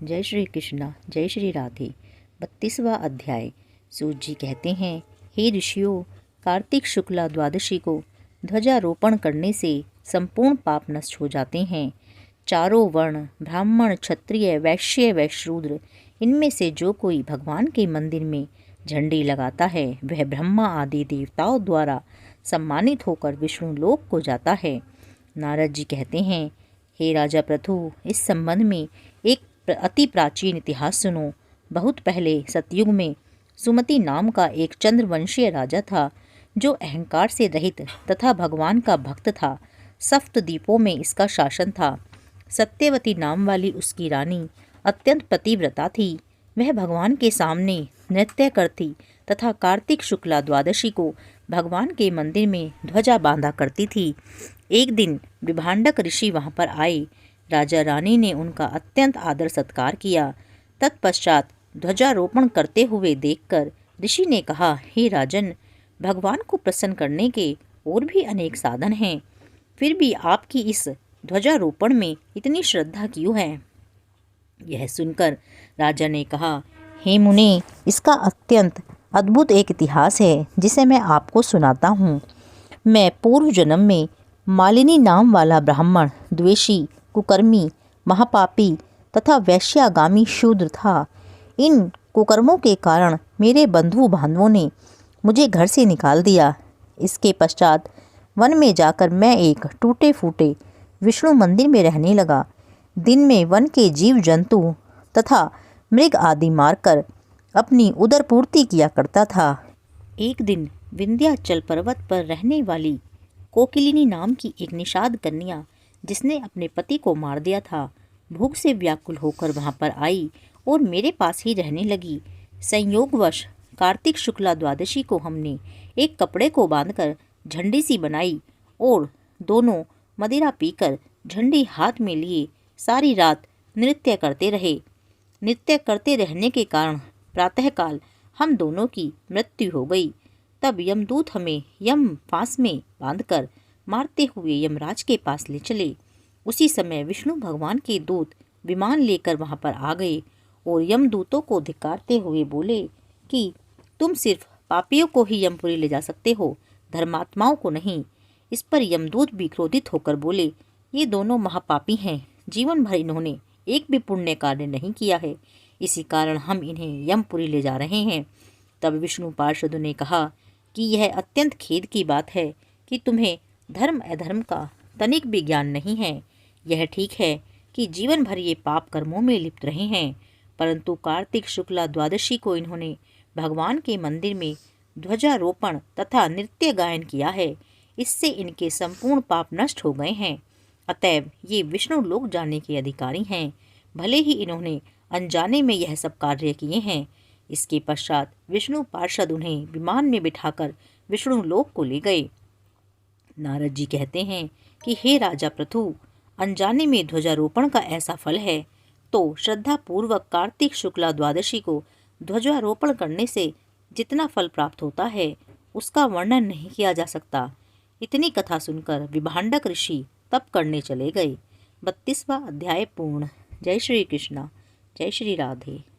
जय श्री कृष्णा, जय श्री राधे। 32वां अध्याय। सूत जी कहते हैं, हे ऋषियों, कार्तिक शुक्ला द्वादशी को ध्वजारोपण करने से संपूर्ण पाप नष्ट हो जाते हैं। चारों वर्ण, ब्राह्मण, क्षत्रिय, वैश्य व शूद्र, इनमें से जो कोई भगवान के मंदिर में झंडी लगाता है वह ब्रह्मा आदि देवताओं द्वारा सम्मानित होकर विष्णु लोक को जाता है। नारद जी कहते हैं, हे राजा पृथु, इस संबंध में एक अति प्राचीन इतिहास सुनो। बहुत पहले सतयुग में सुमति नाम का एक चंद्रवंशीय राजा था जो अहंकार से रहित तथा भगवान का भक्त था। सप्त द्वीपों में इसका शासन था। सत्यवती नाम वाली उसकी रानी अत्यंत पतिव्रता थी। वह भगवान के सामने नृत्य करती तथा कार्तिक शुक्ला द्वादशी को भगवान के मंदिर में ध्वजा बांधा करती थी। एक दिन विभांडक ऋषि वहां पर आए। राजा रानी ने उनका अत्यंत आदर सत्कार किया। तत्पश्चात ध्वजारोपण करते हुए देखकर ऋषि ने कहा, हे राजन, भगवान को प्रसन्न करने के और भी अनेक साधन हैं, फिर भी आपकी इस ध्वजारोपण में इतनी श्रद्धा क्यों है? यह सुनकर राजा ने कहा, हे मुनि, इसका अत्यंत अद्भुत एक इतिहास है जिसे मैं आपको सुनाता हूँ। मैं पूर्व जन्म में मालिनी नाम वाला ब्राह्मण, द्वेषी, कुकर्मी, महापापी तथा वैश्यागामी शूद्र था। इन कुकर्मों के कारण मेरे बंधु बांधवों ने मुझे घर से निकाल दिया। इसके पश्चात वन में जाकर मैं एक टूटे फूटे विष्णु मंदिर में रहने लगा। दिन में वन के जीव जंतु तथा मृग आदि मारकर अपनी उदर पूर्ति किया करता था। एक दिन विंध्याचल पर्वत पर रहने वाली कोकिलिनी नाम की एक निषाद कन्या, जिसने अपने पति को मार दिया था, भूख से व्याकुल होकर वहां पर आई और मेरे पास ही रहने लगी। संयोगवश कार्तिक शुक्ला द्वादशी को हमने एक कपड़े को बांधकर झंडी सी बनाई और दोनों मदिरा पीकर झंडी हाथ में लिए सारी रात नृत्य करते रहे। नृत्य करते रहने के कारण प्रातःकाल हम दोनों की मृत्यु हो गई। तब यमदूत हमें यम फांस में बांधकर मारते हुए यमराज के पास ले चले। उसी समय विष्णु भगवान के दूत विमान लेकर वहां पर आ गए और यमदूतों को धिक्कारते हुए बोले कि तुम सिर्फ पापियों को ही यमपुरी ले जा सकते हो, धर्मात्माओं को नहीं। इस पर यमदूत भी क्रोधित होकर बोले, ये दोनों महापापी हैं, जीवन भर इन्होंने एक भी पुण्य कार्य नहीं किया है, इसी कारण हम इन्हें यमपुरी ले जा रहे हैं। तब विष्णु पार्षदों ने कहा कि यह अत्यंत खेद की बात है कि तुम्हें धर्म अधर्म का तनिक भी ज्ञान नहीं है। यह ठीक है कि जीवन भर ये पाप कर्मों में लिप्त रहे हैं, परंतु कार्तिक शुक्ला द्वादशी को इन्होंने भगवान के मंदिर में ध्वजारोपण तथा नृत्य गायन किया है। इससे इनके संपूर्ण पाप नष्ट हो गए हैं। अतएव ये विष्णु लोक जाने के अधिकारी हैं, भले ही इन्होंने अनजाने में यह सब कार्य किए हैं। इसके पश्चात विष्णु पार्षद उन्हें विमान में बिठाकर विष्णु लोक को ले गए। नारद जी कहते हैं कि हे राजा पृथु, अनजाने में ध्वजारोपण का ऐसा फल है, तो श्रद्धा पूर्वक कार्तिक शुक्ला द्वादशी को ध्वजारोपण करने से जितना फल प्राप्त होता है उसका वर्णन नहीं किया जा सकता। इतनी कथा सुनकर विभांडक ऋषि तप करने चले गए। 32वां अध्याय पूर्ण। जय श्री कृष्णा, जय श्री राधे।